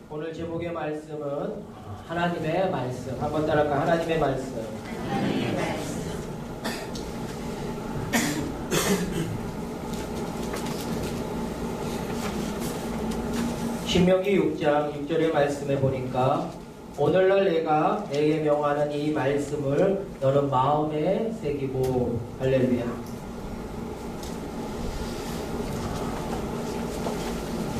오늘 제목의 말씀은 하나님의 말씀. 한번 따라할까? 하나님의 말씀. 하나님의 말씀. 신명기 6장 6절의 말씀에 보니까 오늘날 내게 명하는 이 말씀을 너는 마음에 새기고. 할렐루야.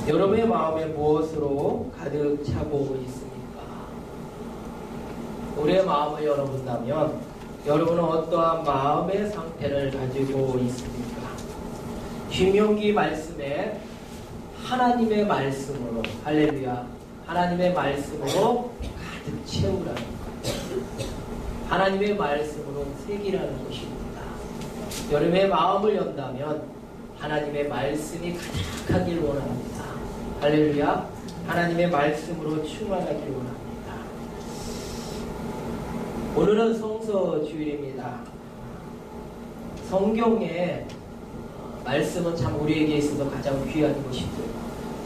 여러분의 마음에 무엇으로 가득 차고 있습니까? 우리의 마음을 열어본다면 여러분은 어떠한 마음의 상태를 가지고 있습니까? 신명기 말씀에 하나님의 말씀으로, 할렐루야, 하나님의 말씀으로 가득 채우라는 거예요. 하나님의 말씀으로 새기라는 것입니다. 여러분의 마음을 연다면 하나님의 말씀이 가득하길 원합니다. 할렐루야. 하나님의 말씀으로 충만하길 원합니다. 오늘은 성서 주일입니다. 성경의 말씀은 참 우리에게 있어서 가장 귀한 것이죠.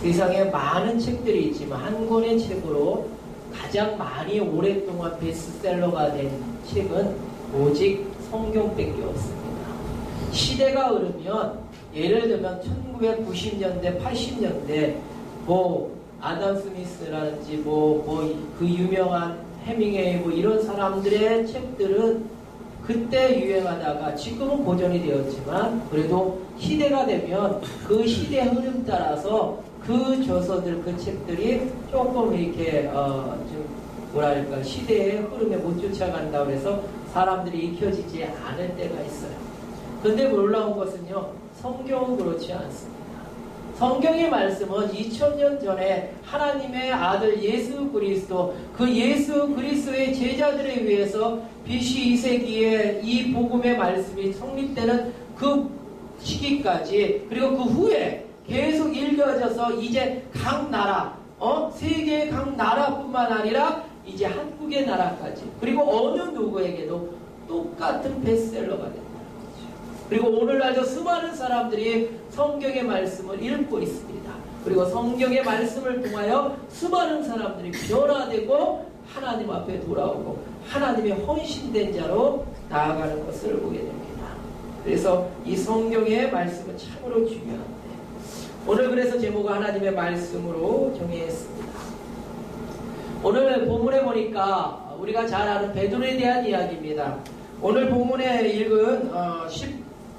세상에 많은 책들이 있지만 한 권의 책으로 가장 많이 오랫동안 베스트셀러가 된 책은 오직 성경밖에 없습니다. 시대가 흐르면 예를 들면 1990년대, 80년대 아담 스미스라든지 그 유명한 해밍웨이 이런 사람들의 책들은 그때 유행하다가 지금은 보존이 되었지만 그래도 시대가 되면 그 시대 흐름 따라서 그 저서들, 그 책들이 조금 이렇게 좀 시대의 흐름에 못 쫓아간다고 해서 사람들이 익혀지지 않을 때가 있어요. 근데 놀라운 것은요, 성경은 그렇지 않습니다. 성경의 말씀은 2000년 전에 하나님의 아들 예수 그리스도, 그 예수 그리스도의 제자들에 의해서 BC 2세기에 이 복음의 말씀이 성립되는 그 시기까지, 그리고 그 후에 계속 읽어져서 이제 각 나라, 세계의 각 나라뿐만 아니라 이제 한국의 나라까지, 그리고 어느 누구에게도 똑같은 베스트셀러가 됩니다. 그리고 오늘날도 수많은 사람들이 성경의 말씀을 읽고 있습니다. 그리고 성경의 말씀을 통하여 수많은 사람들이 변화되고 하나님 앞에 돌아오고 하나님의 헌신된 자로 나아가는 것을 보게 됩니다. 그래서 이 성경의 말씀은 참으로 중요한데, 오늘 그래서 제목은 하나님의 말씀으로 정했습니다. 오늘 본문에 보니까 우리가 잘 아는 베드로에 대한 이야기입니다. 오늘 본문에 읽은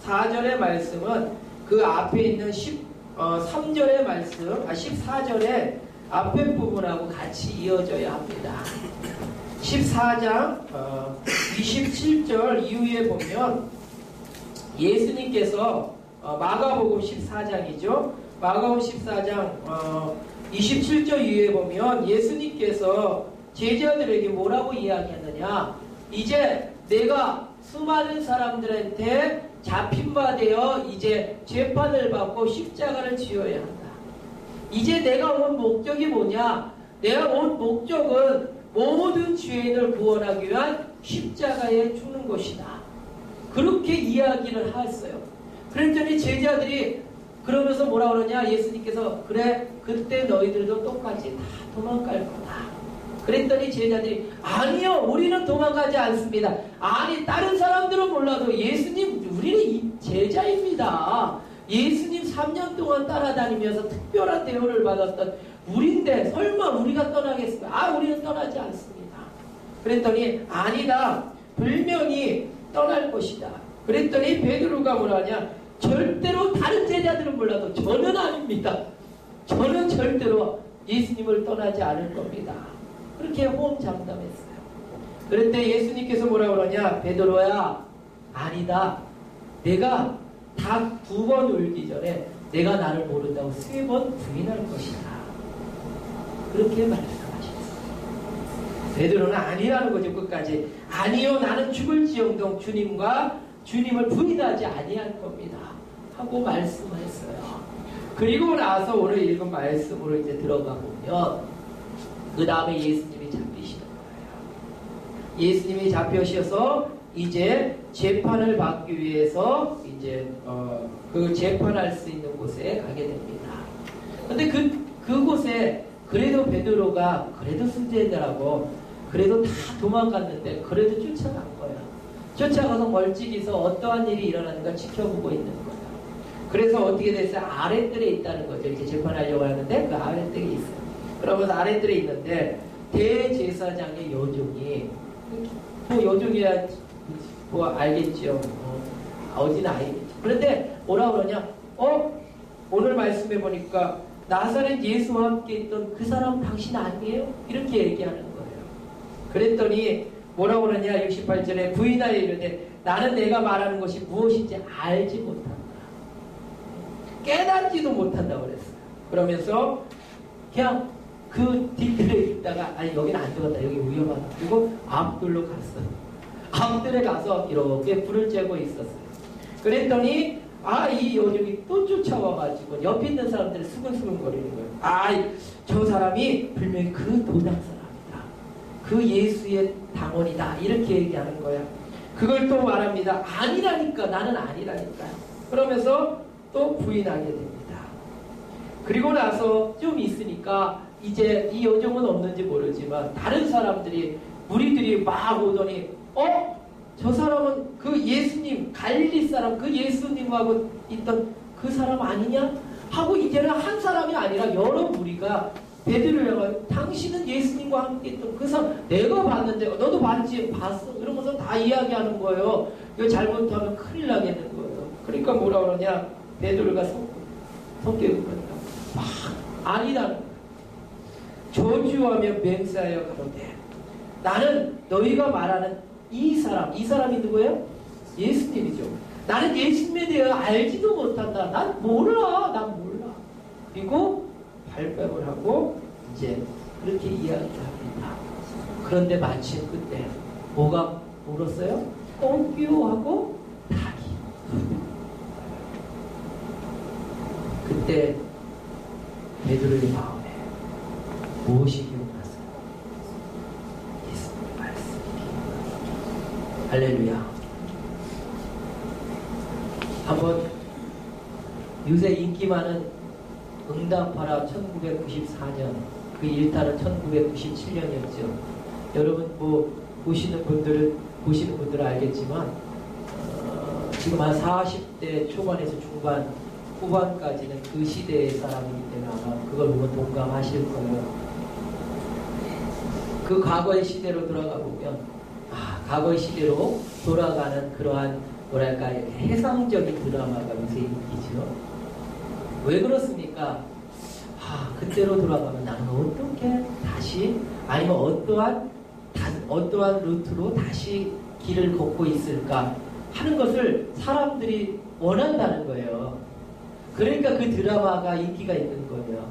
14절의 말씀은 그 앞에 있는 13절의 말씀, 14절의 앞에 부분하고 같이 이어져야 합니다. 14장 27절 이후에 보면 예수님께서 마가복음 14장이죠. 마가복음 14장 27절 이후에 보면 예수님께서 제자들에게 뭐라고 이야기했느냐, 이제 내가 수많은 사람들한테 잡힌 바 되어 이제 재판을 받고 십자가를 지어야 한다. 이제 내가 온 목적이 뭐냐? 내가 온 목적은 모든 죄인을 구원하기 위한 십자가에 죽는 것이다. 그렇게 이야기를 했어요. 그랬더니 제자들이 그러면서 뭐라 그러냐? 예수님께서 그래, 그때 너희들도 똑같이 다 도망갈 거다. 그랬더니 제자들이 아니요, 우리는 도망가지 않습니다. 아니, 다른 사람들은 몰라도 예수님, 우리는 제자입니다. 예수님 3년 동안 따라다니면서 특별한 대우를 받았던 우리인데 설마 우리가 떠나겠습니까? 우리는 떠나지 않습니다. 그랬더니 아니다, 분명히 떠날 것이다. 그랬더니 베드로가 뭐라냐, 절대로 다른 제자들은 몰라도 저는 아닙니다. 저는 절대로 예수님을 떠나지 않을 겁니다. 그렇게 호언장담했어요. 그런데 예수님께서 뭐라 그러냐, 베드로야, 아니다. 내가 닭 2번 울기 전에 내가 나를 모른다고 3번 부인할 것이다. 그렇게 말씀하셨어요. 베드로는 아니라는 거죠. 끝까지 아니요, 나는 죽을지언정 주님을 부인하지 아니할 겁니다 하고 말씀했어요. 그리고 나서 오늘 읽은 말씀으로 이제 들어가 보면 그 다음에 예수님이 잡히시는 거예요. 예수님이 잡혀셔서 이제 재판을 받기 위해서 이제 그 재판할 수 있는 곳에 가게 됩니다. 근데 그곳에 그래도 베드로가 그래도 수제자라고 그래도 다 도망갔는데 그래도 쫓아간 거야. 쫓아가서 멀찍이서 어떠한 일이 일어나는가 지켜보고 있는 거야. 그래서 어떻게 됐어요? 아랫뜰에 있다는 거죠. 이제 재판하려고 하는데 그 아랫뜰에 있어요. 그러면서 아랫뜰에 있는데 대제사장의 여종이 뭐 여종이야 뭐 알겠죠. 어디나 알겠죠. 그런데 뭐라 그러냐? 오늘 말씀해 보니까 나사렛 예수와 함께 있던 그 사람 당신 아니에요? 이렇게 얘기하는 거예요. 그랬더니 뭐라고 그러냐? 68절에 부인하여 이르되 나는 내가 말하는 것이 무엇인지 알지 못한다. 깨닫지도 못한다고 그랬어요. 그러면서 그냥 그 뒤뜰에 있다가 아니 여기는 안 되겠다. 여기 위험하다. 그리고 앞뜰로 갔어요. 앞뜰에 가서 이렇게 불을 쬐고 있었어요. 그랬더니 이 여종이 또 쫓아와가지고 옆에 있는 사람들이 수근수근거리는 거예요. 저 사람이 분명히 그 도당 사람이다. 그 예수의 당원이다. 이렇게 얘기하는 거야. 그걸 또 말합니다. 아니라니까. 나는 아니라니까요. 그러면서 또 부인하게 됩니다. 그리고 나서 좀 있으니까 이제 이 여종은 없는지 모르지만 다른 사람들이 무리들이 막 오더니 저 사람은 그 예수님 갈릴리 사람 그 예수님하고 있던 그 사람 아니냐? 하고 이제는 한 사람이 아니라 여러 무리가 베드로를 향하여 당신은 예수님과 함께 있던 그 사람 내가 봤는데 너도 봤지? 봤어? 이러면서 다 이야기하는 거예요. 이거 잘못하면 큰일 나겠는 거예요. 그러니까 뭐라 그러냐? 베드로가 성격이 그러니까 막 아니라는 거예요. 저주하며 맹세하여 가로되 나는 너희가 말하는 이 사람이 누구예요? 예수님이죠. 나는 예수님에 대해 알지도 못한다. 난 몰라. 그리고 발뺌을 하고 이제 그렇게 이야기를 합니다. 그런데 마침 그때 뭐가 물었어요? 꽁끼오하고 닭이. 그때 베드로의 마음에 무엇이 기억났어요? 예수님의 말씀이 기억났어요. 할렐루야. 한번 요새 인기 많은 응답하라 1994년 그 일탈은 1997년이었죠. 여러분 뭐 보시는 분들은 알겠지만 지금 한 40대 초반에서 중반 후반까지는 그 시대의 사람이기 때문에 아마 그걸 보면 동감하실 거예요. 그 과거의 시대로 돌아가 보면 과거의 시대로 돌아가는 그러한 뭐랄까 해상적인 드라마가 요새 인기죠. 왜 그렇습니까? 그때로 돌아가면 나는 어떻게 다시 아니면 어떠한 루트로 다시 길을 걷고 있을까 하는 것을 사람들이 원한다는 거예요. 그러니까 그 드라마가 인기가 있는 거예요.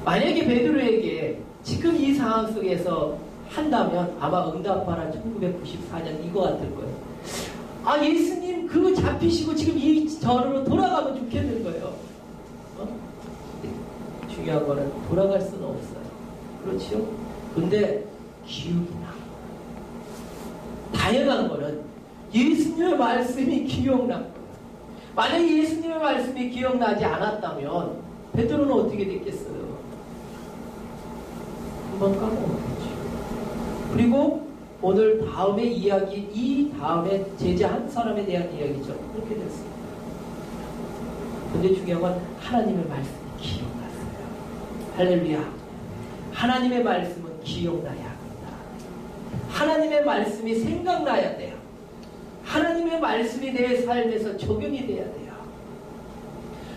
만약에 베드로에게 지금 이 상황 속에서 한다면 아마 응답하라 1994년 이거 같을 거예요. 예수님 그거 잡히시고 지금 이 절으로 돌아가면 좋겠는 거예요. 중요한 거는 돌아갈 수는 없어요. 그렇죠? 근데 기억이 나. 다양한 거는 예수님의 말씀이 기억난 거예요. 만약에 예수님의 말씀이 기억나지 않았다면 베드로는 어떻게 됐겠어요? 금방 까먹었겠죠. 그리고 오늘 다음의 이야기, 이 다음에 제자 한 사람에 대한 이야기죠. 그렇게 됐습니다. 근데 중요한 건 하나님의 말씀이 기억났어요. 할렐루야. 하나님의 말씀은 기억나야 합니다. 하나님의 말씀이 생각나야 돼요. 하나님의 말씀이 내 삶에서 적용이 돼야 돼요.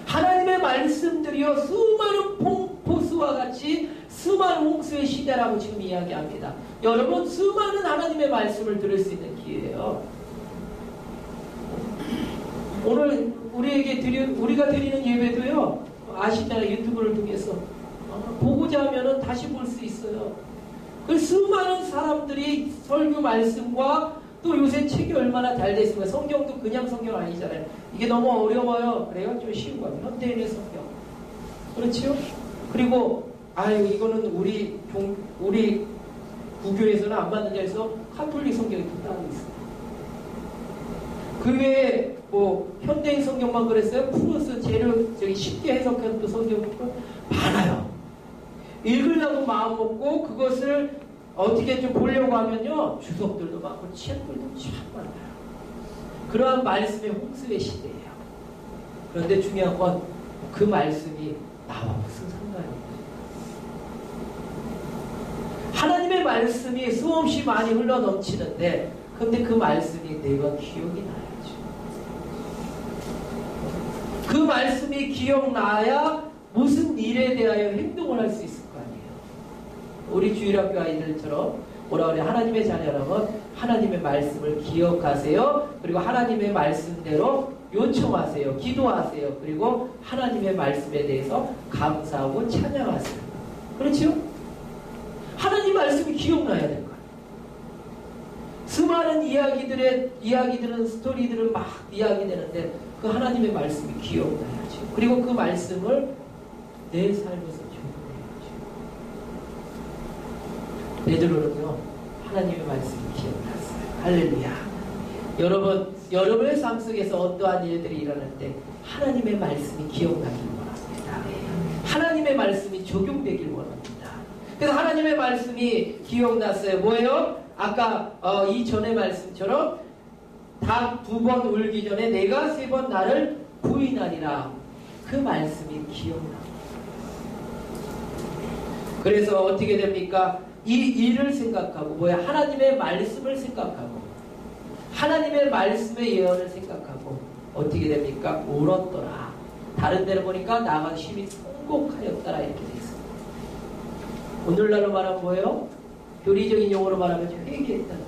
하나님의 말씀들이요 수많은 폭포수와 같이 수많은 홍수의 시대라고 지금 이야기합니다. 여러분 수많은 하나님의 말씀을 들을 수 있는 기회예요. 오늘 우리가 드리는 예배도요 아시잖아요. 유튜브를 통해서 보고자 하면은 다시 볼 수 있어요. 그 수많은 사람들이 설교 말씀과 또 요새 책이 얼마나 잘 돼 있습니까? 성경도 그냥 성경 아니잖아요. 이게 너무 어려워요. 그래요? 좀 쉬운 거예요. 현대인의 성경. 그렇죠? 그리고 이거는 우리 구교에서는 안 맞는 자에서 카톨릭 성경이 또 따로 있어요. 그 외에 현대인 성경만 그랬어요? 플러스 쉽게 해석한 또 성경 많아요. 읽으려고 마음 먹고 그것을 어떻게 좀 보려고 하면요, 주석들도 많고 책들도 참 많아요. 그러한 말씀의 홍수의 시대예요. 그런데 중요한 건 그 말씀이 나와 무슨 상관이에요? 하나님의 말씀이 수없이 많이 흘러 넘치는데, 근데 그 말씀이 내가 기억이 나야죠. 그 말씀이 기억나야 무슨 일에 대하여 행동을 할 수 있을 거 아니에요. 우리 주일학교 아이들처럼 뭐라 그래? 하나님의 자녀라면 하나님의 말씀을 기억하세요. 그리고 하나님의 말씀대로 요청하세요. 기도하세요. 그리고 하나님의 말씀에 대해서 감사하고 찬양하세요. 그렇죠? 하나님 말씀이 기억나야 될 거예요. 수많은 이야기들은 스토리들은 막 이야기되는데 그 하나님의 말씀이 기억나야죠. 그리고 그 말씀을 내 삶에서 적용해야죠. 베드로는요, 하나님의 말씀이 기억났어요. 할렐루야. 여러분의 삶 속에서 어떠한 일들이 일어날 때 하나님의 말씀이 기억나길 원합니다. 하나님의 말씀이 적용되길 원합니다. 그래서 하나님의 말씀이 기억났어요. 뭐예요? 아까 이전의 말씀처럼 닭 2번 울기 전에 내가 3번 나를 부인하리라. 그 말씀이 기억납니다. 그래서 어떻게 됩니까? 이 일을 생각하고 뭐야? 하나님의 말씀을 생각하고 하나님의 말씀의 예언을 생각하고 어떻게 됩니까? 울었더라. 다른 데로 보니까 나가 심히 통곡하였더라 이렇게 되어 있습니다. 오늘날로 말하면 뭐예요? 교리적인 용어로 말하면 회개했다는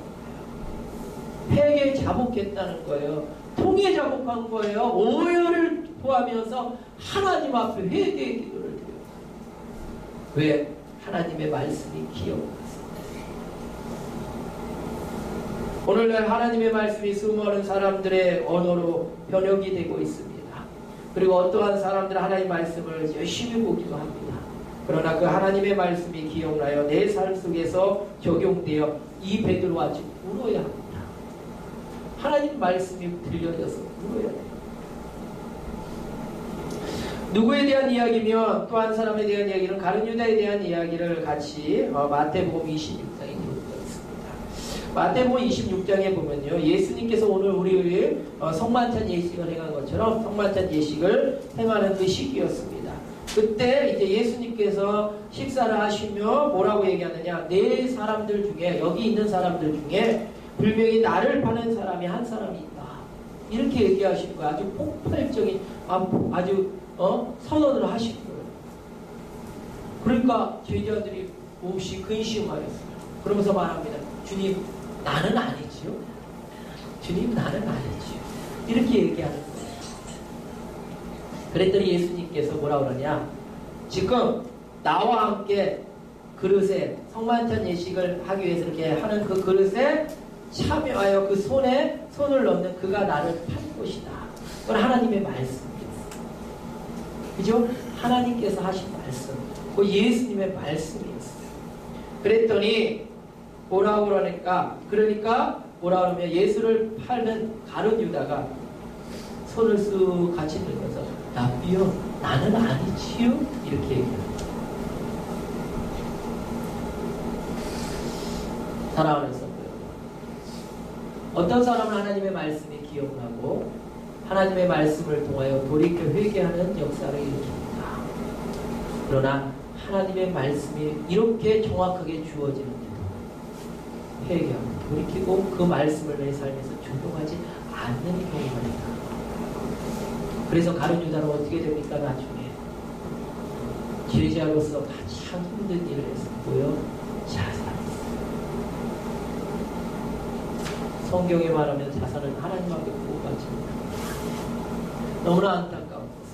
거예요. 회개에 자복했다는 거예요. 통에 자복한 거예요. 오열을 포하면서 하나님 앞에 회개의 기도를 드려요. 왜? 하나님의 말씀이 기억났습니다. 오늘날 하나님의 말씀이 수많은 사람들의 언어로 번역이 되고 있습니다. 그리고 어떠한 사람들은 하나님의 말씀을 열심히 보기도 합니다. 그러나 그 하나님의 말씀이 기억나요. 내 삶 속에서 적용되어 이 베드로 아직 울어야 합니다. 하나님 말씀이 들려져서 울어야 돼요. 누구에 대한 이야기면 또 한 사람에 대한 이야기는 가룟 유다에 대한 이야기를 같이 마태복음 26장에 기록되어 있습니다. 마태복음 26장에 보면요, 예수님께서 오늘 우리 성만찬 예식을 행한 것처럼 성만찬 예식을 행하는 그 시기였습니다. 그때 이제 예수님께서 식사를 하시며 뭐라고 얘기하느냐? 네 사람들 중에, 여기 있는 사람들 중에 분명히 나를 파는 사람이 한 사람이 있다. 이렇게 얘기하시는 거예요. 아주 폭발적인, 아주 선언을 하신 거예요. 그러니까 제자들이 몹시 근심하였어요. 그러면서 말합니다. 주님, 나는 아니지요. 주님, 나는 아니지요. 이렇게 얘기하는 거예요. 그랬더니 예수님께서 뭐라 그러냐? 지금 나와 함께 그릇에 성만찬 예식을 하기 위해서 이렇게 하는 그 그릇에 참여하여 그 손에 손을 넣는 그가 나를 판 것이다. 그건 하나님의 말씀이었어요. 그죠? 하나님께서 하신 말씀. 그 예수님의 말씀이었어요. 그랬더니 뭐라고 그러니까 뭐라 그러면 예수를 팔는 가룟 유다가 손을 쓱 같이 들면서 라비요, 나는 아니지요? 이렇게 얘기합니다. 사랑하는 성도, 어떤 사람은 하나님의 말씀이 기억나고 하나님의 말씀을 통하여 돌이켜 회개하는 역사를 일으킵니다. 그러나 하나님의 말씀이 이렇게 정확하게 주어지는데도 회개하고 돌이키고 그 말씀을 내 삶에서 적용하지 않는 경우가 있다. 그래서 가룟 유다는 어떻게 됩니까? 나중에 제자로서 가장 힘든 일을 했고요, 자살했어요. 성경에 말하면 자살은 하나님 앞에 구원받지 못합니다. 너무나 안타까운 것은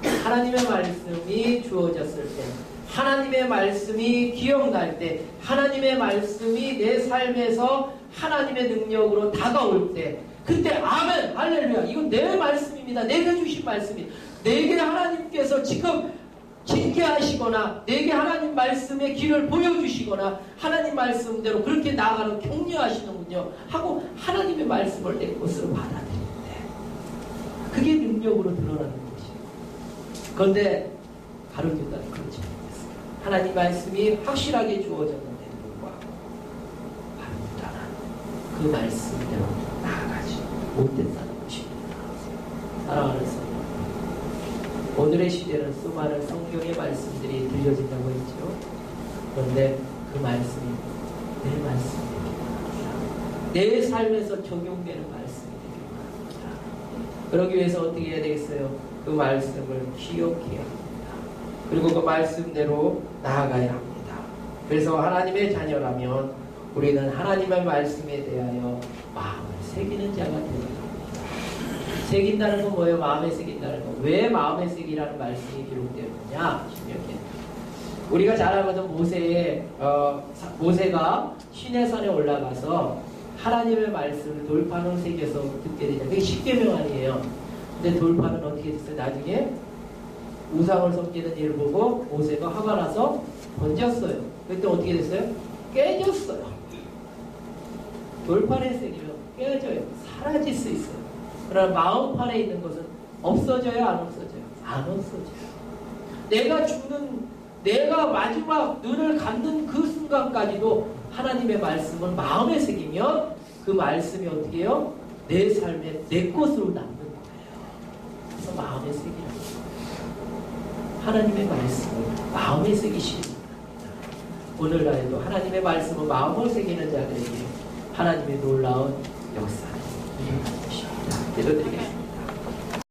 자살입니다. 하나님의 말씀이 주어졌을 때, 하나님의 말씀이 기억날 때, 하나님의 말씀이 내 삶에서 하나님의 능력으로 다가올 때, 그때 아멘, 할렐루야, 이건 내 말씀입니다. 내게 주신 말씀입니다. 내게 하나님께서 지금 징계하시거나 내게 하나님 말씀의 길을 보여주시거나 하나님 말씀대로 그렇게 나아가는 격려하시는군요 하고 하나님의 말씀을 내 것으로 받아들일 때 그게 능력으로 드러나는 것이에요. 그런데 가르쳤다는 그런 책이었어요. 하나님 말씀이 확실하게 주어졌는데 불구하고 바로 따라 그 말씀대로 나아가지 못했다는 것입니다. 사랑하는 성도, 오늘의 시대는 수많은 성경의 말씀들이 들려진다고 했죠. 그런데 그 말씀이 내 말씀입니다. 내 삶에서 적용되는 말씀이 되길 바랍니다. 그러기 위해서 어떻게 해야 되겠어요? 그 말씀을 기억해야 합니다. 그리고 그 말씀대로 나아가야 합니다. 그래서 하나님의 자녀라면 우리는 하나님의 말씀에 대하여 마음을 새기는 자가 되어야 합니다. 새긴다는 건 뭐예요? 마음에 새긴다는 건. 왜 마음에 새기라는 말씀이 기록되었느냐? 신명기에. 우리가 잘 알거든 모세가 시내산에 올라가서 하나님의 말씀을 돌판으로 새겨서 듣게 되냐. 그게 십계명 아니에요. 근데 돌판은 어떻게 됐어요? 나중에 우상을 섬기는 일을 보고 모세가 화가 나서 던졌어요. 그때 어떻게 됐어요? 깨졌어요. 돌판에 새기면 깨져요. 사라질 수 있어요. 그러나 마음판에 있는 것은 없어져요? 안 없어져요? 안 없어져요. 내가 마지막 눈을 감는 그 순간까지도 하나님의 말씀을 마음에 새기면 그 말씀이 어떻게 해요? 내 삶에 내 것으로 남는 거예요. 그래서 마음에 새기라는 거예요. 하나님의 말씀을 마음에 새기시는 겁니다. 오늘날에도 하나님의 말씀을 마음을 새기는 자들에게 하나님의 놀라운 역사를 일어나는 것입니다. 기도드리겠습니다.